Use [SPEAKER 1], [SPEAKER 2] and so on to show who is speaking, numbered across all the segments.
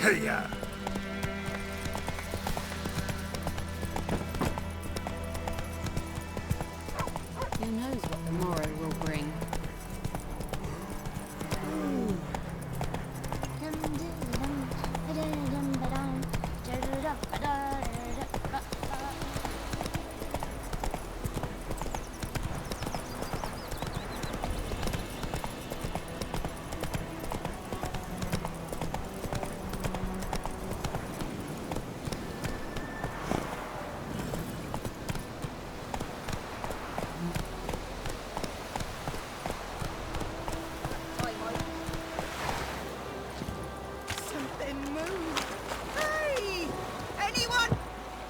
[SPEAKER 1] Hey-ya!
[SPEAKER 2] Who knows what the morrow will bring?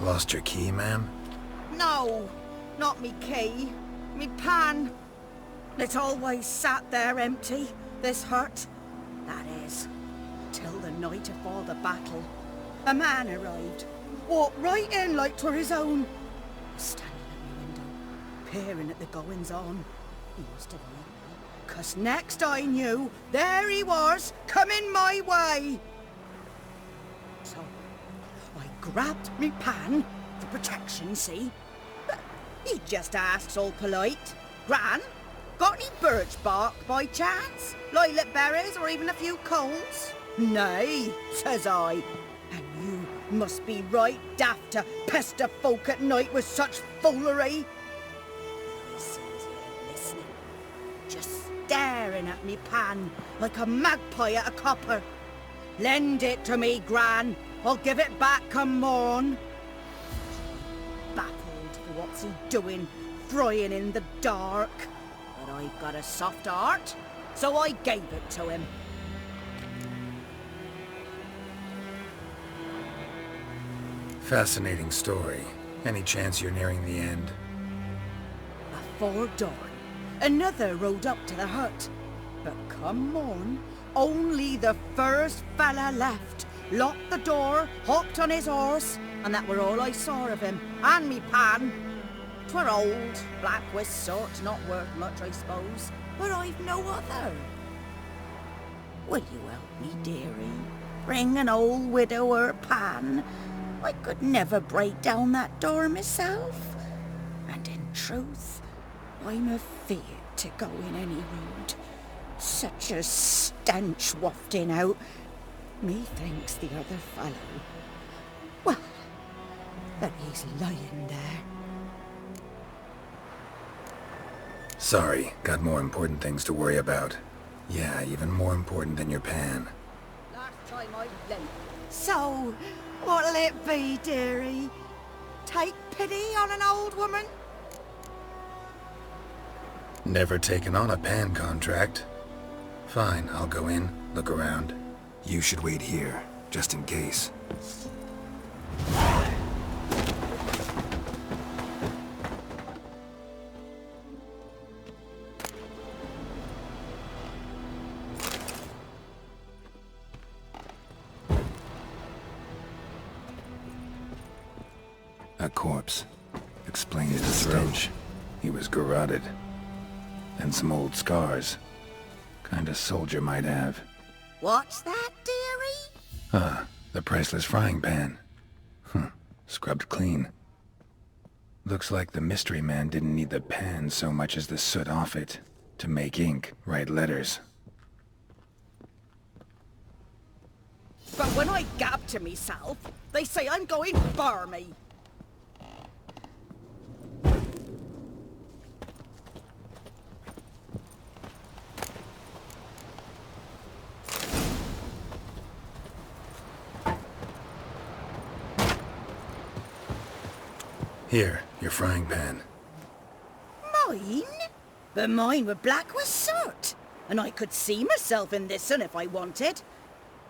[SPEAKER 1] Lost your key, ma'am?
[SPEAKER 3] No, not me key. Me pan. It always sat there empty, this hut. That is, till the night afore the battle. A man arrived, walked right in like 'twere his own. Standing at my window, peering at the goings-on. He must have known me, 'cause next I knew, there he was, coming my way. So I grabbed me pan for protection, see? But he just asks all polite, Gran, got any birch bark by chance? Lilac berries or even a few coals? Nay, says I. And you must be right daft to pester folk at night with such foolery. He seems he ain't listening, just staring at me pan like a magpie at a copper. Lend it to me, Gran. I'll give it back come morn. Baffled for what's he doing, frying in the dark. But I've got a soft heart, so I gave it to him.
[SPEAKER 1] Fascinating story. Any chance you're nearing the end?
[SPEAKER 3] Before dawn, another rode up to the hut. But come morn, only the first fella left. Locked the door, hopped on his horse, and that were all I saw of him, and me pan. 'Twere old, black with sort, not worth much, I suppose, but I've no other. Will you help me, dearie? Bring an old widower pan. I could never break down that door myself. And in truth, I'm afeard to go in any road. Such a stench wafting out. Methinks the other fellow, well, that he's lying there.
[SPEAKER 1] Sorry, got more important things to worry about. Yeah, even more important than your pan.
[SPEAKER 3] Last time I lent. So, what'll it be, dearie? Take pity on an old woman?
[SPEAKER 1] Never taken on a pan contract. Fine, I'll go in, look around. You should wait here, just in case. A corpse. Explains the stench. He was garroted. And some old scars. Kind of soldier might have.
[SPEAKER 3] What's that, dearie?
[SPEAKER 1] The priceless frying pan. Scrubbed clean. Looks like the mystery man didn't need the pan so much as the soot off it. To make ink, write letters.
[SPEAKER 3] But when I gab to myself, they say I'm going barmy.
[SPEAKER 1] Here, your frying pan.
[SPEAKER 3] Mine? But mine were black with soot, and I could see myself in this one if I wanted.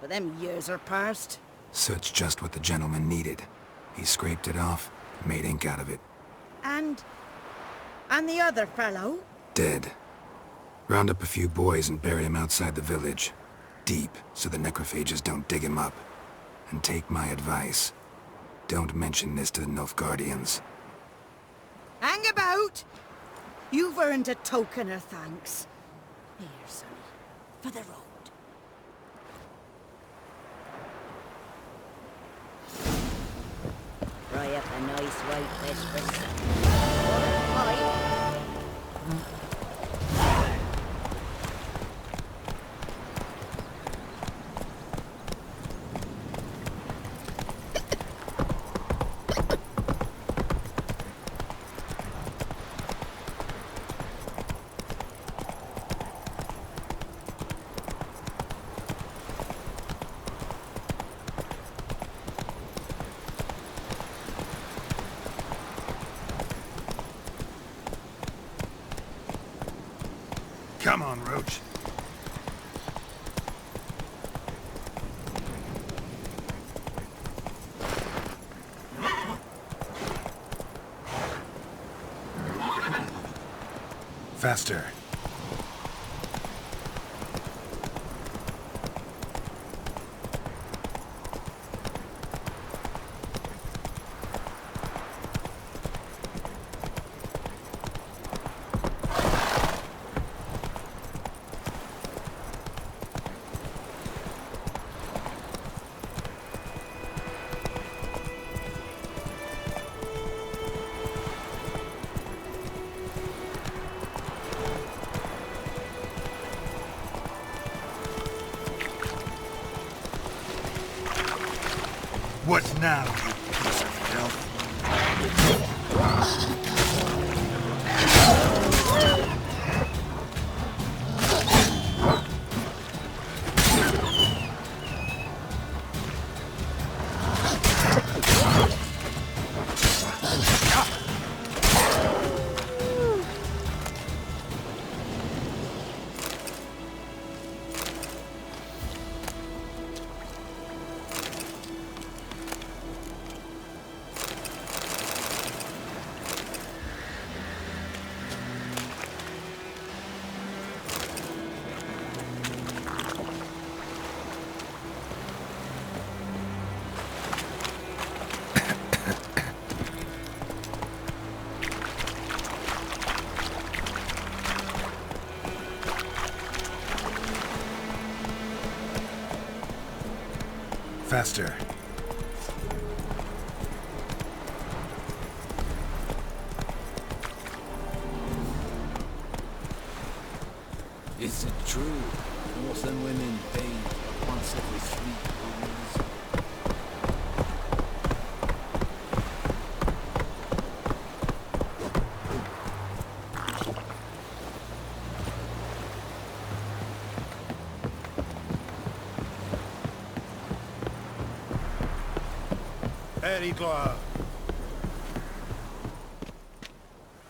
[SPEAKER 3] But them years are past.
[SPEAKER 1] Soot's just what the gentleman needed. He scraped it off, made ink out of it.
[SPEAKER 3] And the other fellow?
[SPEAKER 1] Dead. Round up a few boys and bury him outside the village. Deep, so the necrophages don't dig him up. And take my advice. Don't mention this to the Nilfgaardians.
[SPEAKER 3] Hang about! You've earned a token of thanks. Here, sonny, for the road. up a nice white fish for supper.
[SPEAKER 1] Come on, Roach. Faster. What now, you piece of filth? Faster.
[SPEAKER 4] Is it true? Horse and women pay once every 3 years.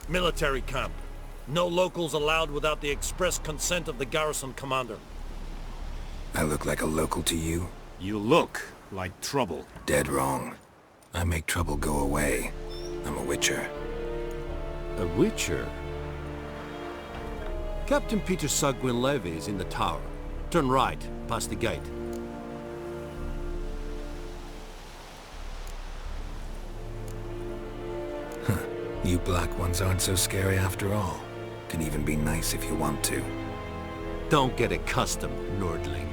[SPEAKER 5] Military camp. No locals allowed without the express consent of the garrison commander.
[SPEAKER 1] I look like a local to you?
[SPEAKER 6] You look like trouble.
[SPEAKER 1] Dead wrong. I make trouble go away. I'm a witcher.
[SPEAKER 4] A witcher? Captain Peter Sagwin Levy is in the tower. Turn right, past the gate.
[SPEAKER 1] You black ones aren't so scary after all. Can even be nice if you want to.
[SPEAKER 4] Don't get accustomed, Nordling.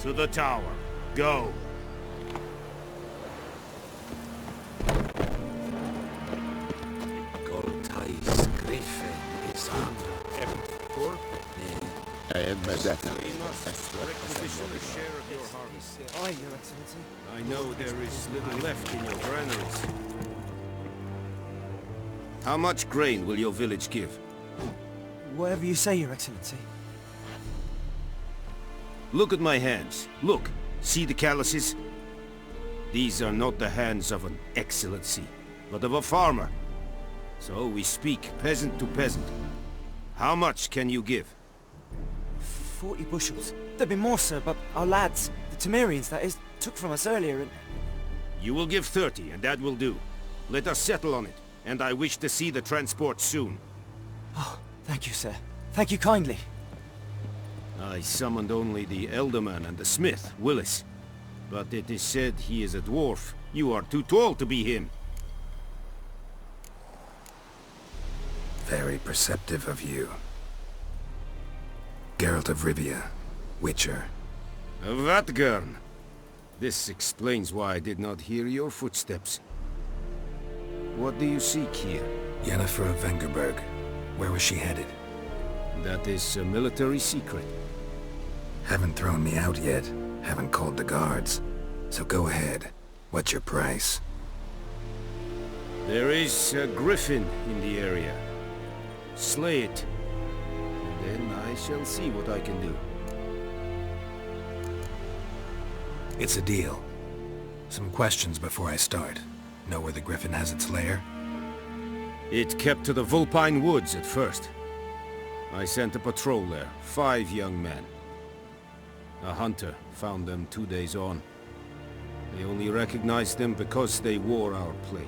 [SPEAKER 6] To the tower. Go.
[SPEAKER 4] Goltais Gryphon is on.
[SPEAKER 7] I am Medetta.
[SPEAKER 8] Aye, Your Excellency.
[SPEAKER 6] I know there is little left in your granaries. How much grain will your village give?
[SPEAKER 8] Whatever you say, Your Excellency.
[SPEAKER 6] Look at my hands. Look. See the calluses? These are not the hands of an excellency, but of a farmer. So we speak peasant to peasant. How much can you give?
[SPEAKER 8] 40 bushels. There'd be more, sir, but our lads, the Temerians, that is, took from us earlier and...
[SPEAKER 6] You will give 30, and that will do. Let us settle on it, and I wish to see the transport soon.
[SPEAKER 8] Oh, thank you, sir. Thank you kindly.
[SPEAKER 6] I summoned only the Elderman and the smith, Willis. But it is said he is a dwarf. You are too tall to be him.
[SPEAKER 1] Very perceptive of you. Geralt of Rivia, Witcher.
[SPEAKER 6] Vatgern. This explains why I did not hear your footsteps. What do you seek here?
[SPEAKER 1] Yennefer of Vengerberg. Where was she headed?
[SPEAKER 6] That is a military secret.
[SPEAKER 1] Haven't thrown me out yet. Haven't called the guards. So go ahead. What's your price?
[SPEAKER 6] There is a Gryphon in the area. Slay it. And then I shall see what I can do.
[SPEAKER 1] It's a deal. Some questions before I start. Know where the Gryphon has its lair?
[SPEAKER 6] It kept to the Vulpine Woods at first. I sent a patrol there, 5 young men. A hunter found them 2 days on. They only recognized them because they wore our plate.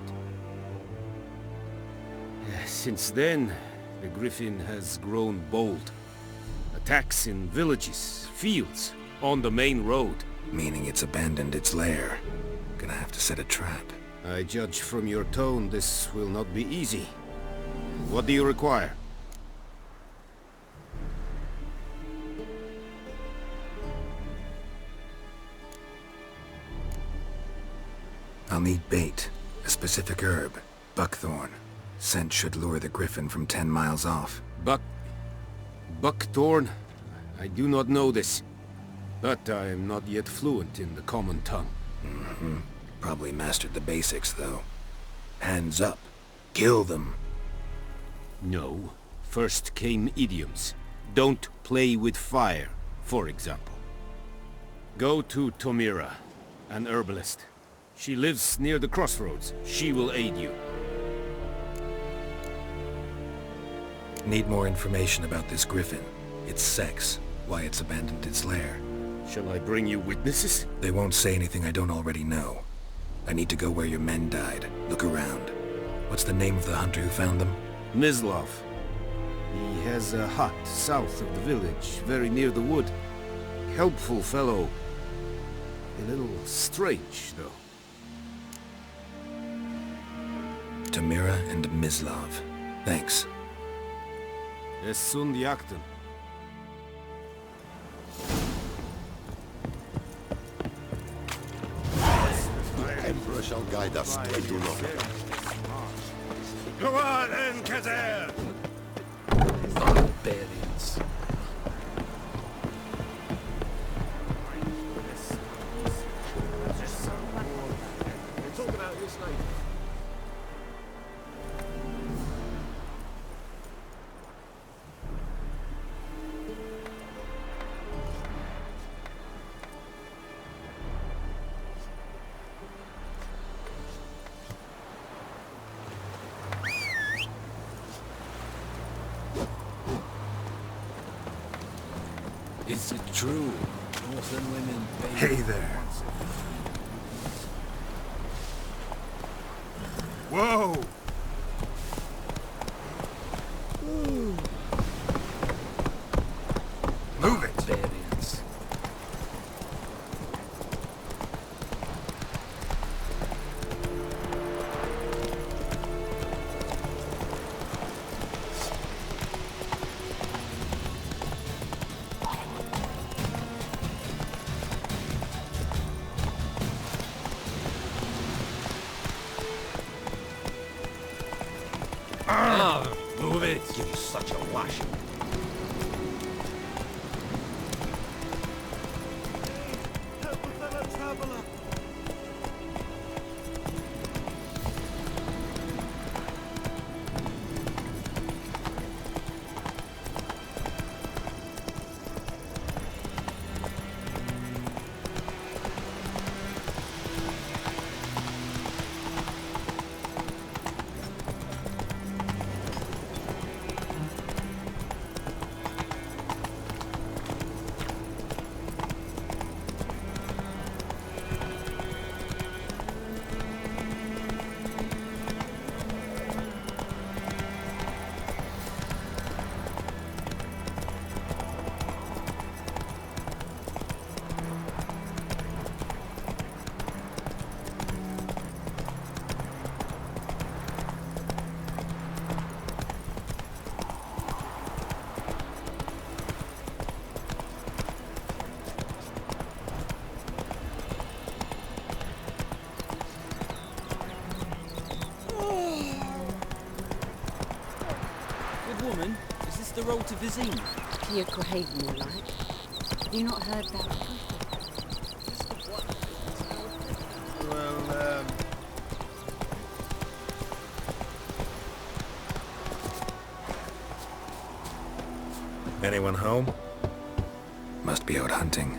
[SPEAKER 6] Since then, the Gryphon has grown bold. Attacks in villages, fields, on the main road.
[SPEAKER 1] Meaning it's abandoned its lair. Gonna have to set a trap.
[SPEAKER 6] I judge from your tone this will not be easy. What do you require?
[SPEAKER 1] I'll need bait. A specific herb. Buckthorn. Scent should lure the Gryphon from 10 miles off.
[SPEAKER 6] Buckthorn? I do not know this. But I am not yet fluent in the common tongue.
[SPEAKER 1] Mm-hmm. Probably mastered the basics, though. Hands up. Kill them.
[SPEAKER 6] No. First came idioms. Don't play with fire, for example. Go to Tomira, an herbalist. She lives near the crossroads. She will aid you.
[SPEAKER 1] Need more information about this Gryphon. Its sex. Why it's abandoned its lair.
[SPEAKER 6] Shall I bring you witnesses?
[SPEAKER 1] They won't say anything I don't already know. I need to go where your men died. Look around. What's the name of the hunter who found them?
[SPEAKER 6] Mislav. He has a hut south of the village, very near the wood. Helpful fellow. A little strange, though.
[SPEAKER 1] Tamira and Mislav. Thanks.
[SPEAKER 6] Es sunt jakten.
[SPEAKER 7] The Emperor shall guide us where to look.
[SPEAKER 5] Go on, then, Kazer!
[SPEAKER 4] Barbarians.
[SPEAKER 5] We'll talk about this later.
[SPEAKER 4] Is it true? Northern women pay
[SPEAKER 1] Hey there.
[SPEAKER 6] Whoa!
[SPEAKER 1] Move it!
[SPEAKER 4] barbarians.
[SPEAKER 5] Move it! Give you such a wash.
[SPEAKER 4] the road to Vizine?
[SPEAKER 2] To your grave, more like. Have you not heard about Gryphon?
[SPEAKER 6] Well,
[SPEAKER 5] Anyone home?
[SPEAKER 1] Must be out hunting.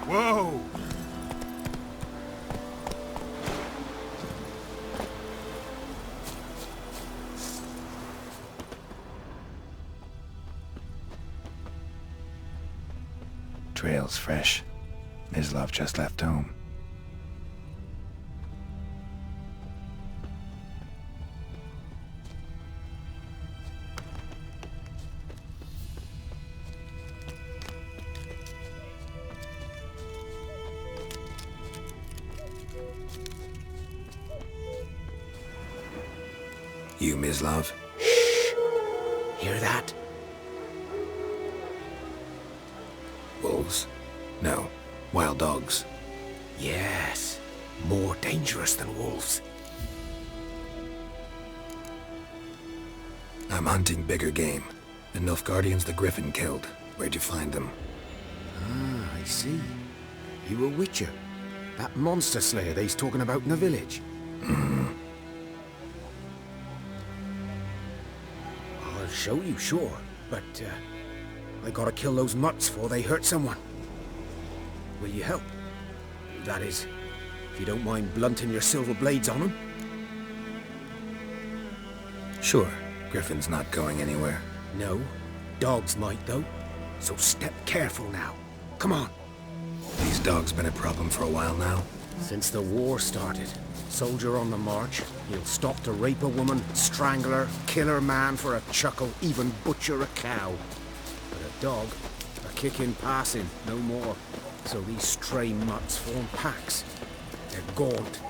[SPEAKER 6] whoa!
[SPEAKER 1] Trail's fresh. Mislav just left home. You, Mislav?
[SPEAKER 6] Hear that?
[SPEAKER 1] Wolves? No. Wild dogs.
[SPEAKER 6] Yes. More dangerous than wolves.
[SPEAKER 1] I'm hunting bigger game. The Nilfgaardians the Gryphon killed. Where'd you find them?
[SPEAKER 6] Ah, I see. You a witcher. That monster slayer they's talking about in the village. I'll show you, sure. But, I gotta kill those mutts before they hurt someone. Will you help? That is, if you don't mind blunting your silver blades on them.
[SPEAKER 1] Sure. Gryphon's not going anywhere.
[SPEAKER 6] No. Dogs might, though. So step careful now. Come on.
[SPEAKER 1] These dogs been a problem for a while now.
[SPEAKER 6] Since the war started, soldier on the march, he'll stop to rape a woman, strangle her, kill her man for a chuckle, even butcher a cow. But a dog, a kick in passing, no more. So these stray mutts form packs. They're gaunt,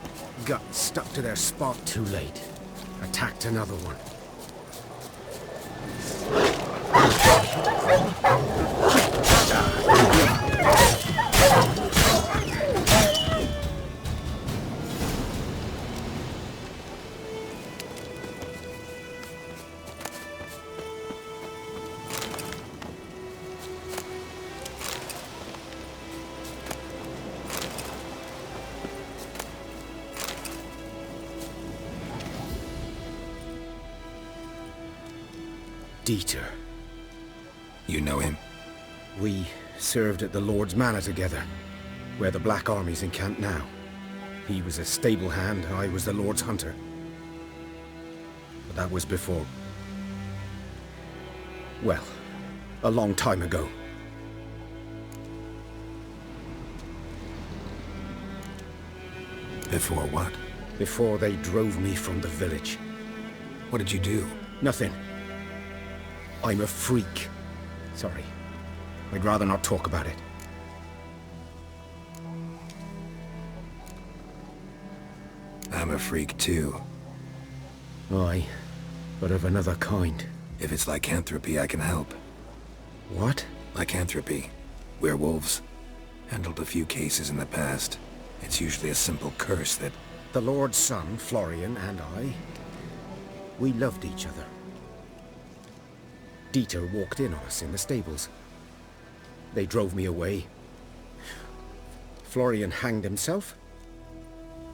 [SPEAKER 6] guts stuck to their spot. Too late. Attacked another one. Dieter.
[SPEAKER 1] You know him?
[SPEAKER 6] We served at the Lord's Manor together, where the Black Army's encamped now. He was a stable hand, I was the Lord's hunter. But that was before... well, a long time ago.
[SPEAKER 1] Before what?
[SPEAKER 6] Before they drove me from the village.
[SPEAKER 1] What did you do?
[SPEAKER 6] Nothing. I'm a freak. Sorry. I'd rather not talk about it.
[SPEAKER 1] I'm a freak too.
[SPEAKER 6] Aye, but of another kind.
[SPEAKER 1] If it's lycanthropy, I can help.
[SPEAKER 6] What?
[SPEAKER 1] Lycanthropy. Werewolves. Handled a few cases in the past. It's usually a simple curse that...
[SPEAKER 6] The Lord's son, Florian, and I... we loved each other. Dieter walked in on us in the stables. They drove me away. Florian hanged himself.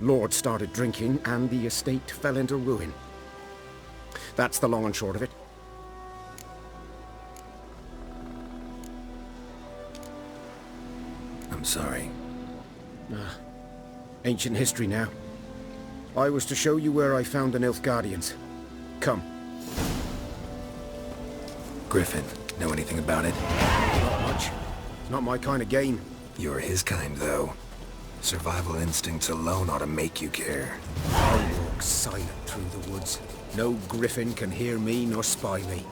[SPEAKER 6] Lord started drinking, and the estate fell into ruin. That's the long and short of it.
[SPEAKER 1] I'm sorry.
[SPEAKER 6] Ancient history now. I was to show you where I found the Nilfgaardians. Come.
[SPEAKER 1] Gryphon, know anything about it?
[SPEAKER 6] Not much. It's not my kind of game.
[SPEAKER 1] You're his kind, though. Survival instincts alone ought to make you care.
[SPEAKER 6] I walk silent through the woods. No Gryphon can hear me nor spy me.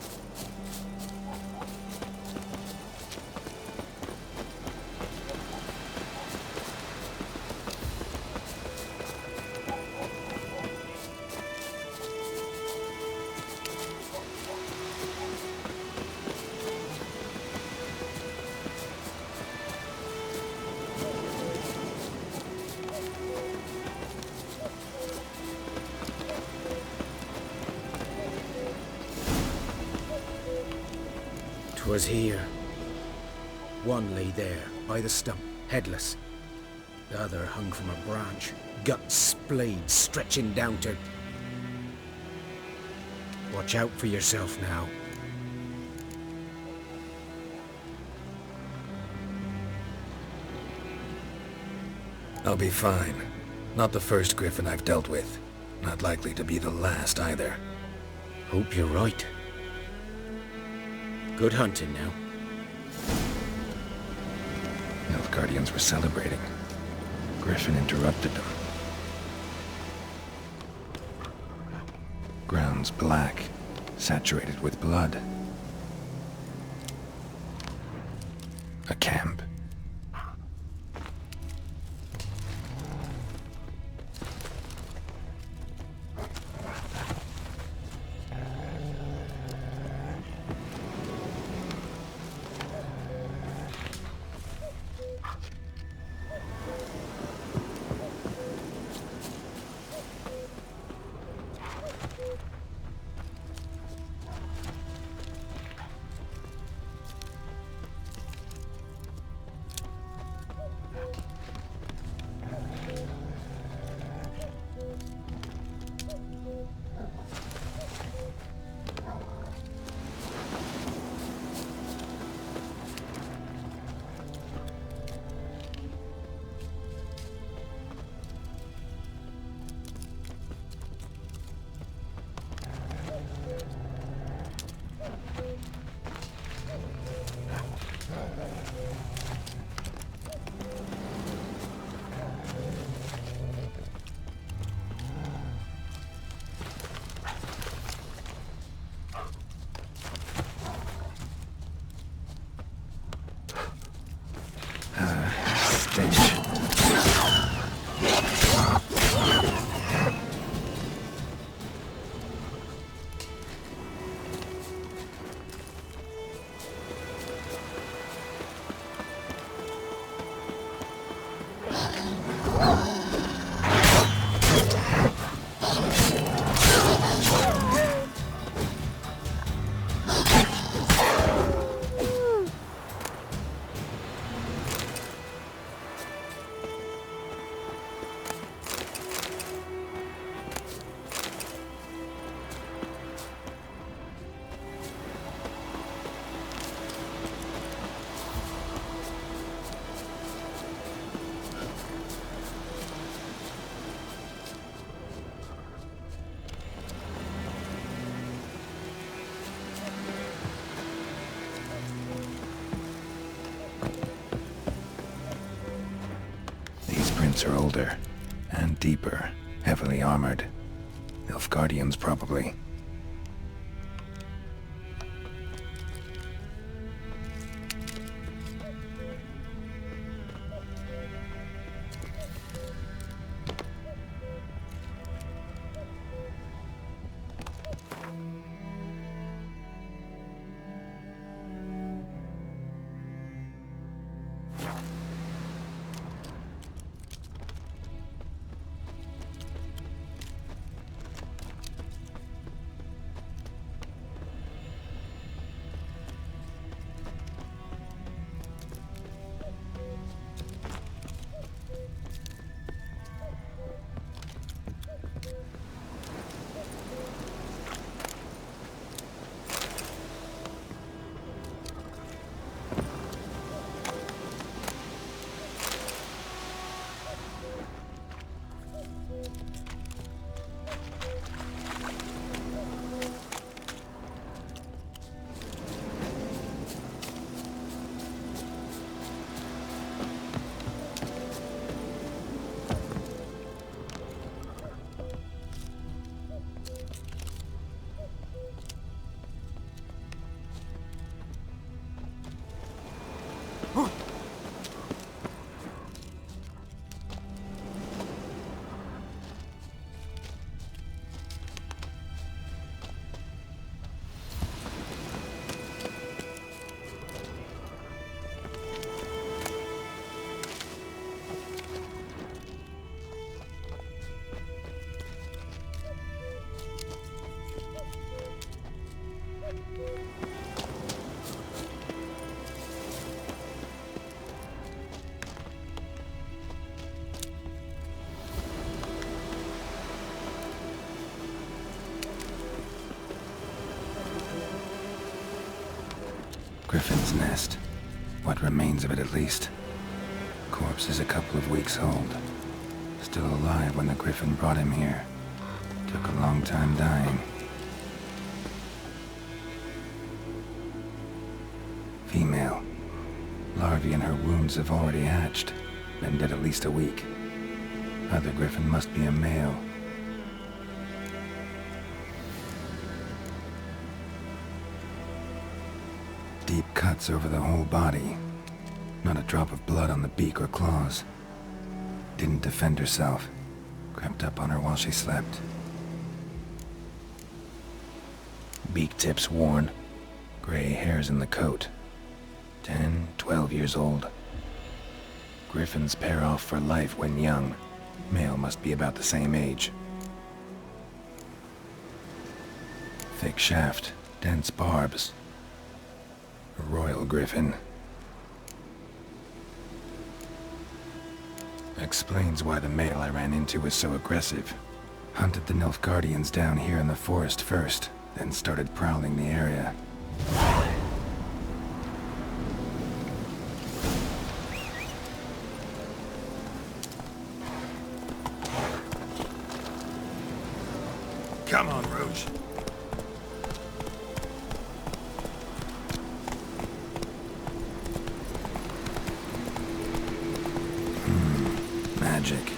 [SPEAKER 6] 'Twas here. One lay there, by the stump, headless. The other hung from a branch, guts splayed, stretching down to... Watch out for yourself now.
[SPEAKER 1] I'll be fine. Not the first Gryphon I've dealt with. Not likely to be the last either.
[SPEAKER 6] Hope you're right. Good hunting now.
[SPEAKER 1] Nilfgaardians were celebrating. Gryphon interrupted them. Ground's black, saturated with blood. A camp. Are older, and deeper, heavily armored. Nilfgaardians, probably. Gryphon's nest. What remains of it, at least. Corpse is a couple of weeks old. Still alive when the Gryphon brought him here. Took a long time dying. Female. Larvae in her wounds have already hatched. Been dead at least a week. Other Gryphon must be a male. Deep cuts over the whole body. Not a drop of blood on the beak or claws. Didn't defend herself. Crept up on her while she slept. Beak tips worn. Gray hairs in the coat. 10, 12 years old. Gryphons pair off for life when young. Male must be about the same age. Thick shaft, dense barbs. A royal Gryphon. Explains why the male I ran into was so aggressive. Hunted the Nilfgaardians down here in the forest first, then started prowling the area.
[SPEAKER 5] Come on, Rouge.
[SPEAKER 1] Magic.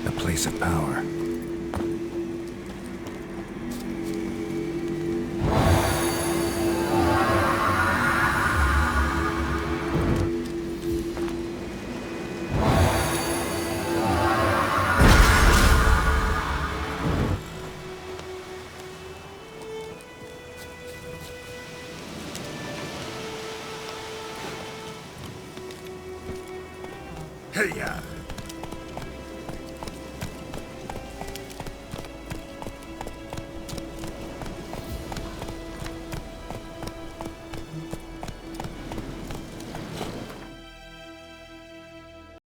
[SPEAKER 1] A place of power.
[SPEAKER 5] Hey, yeah.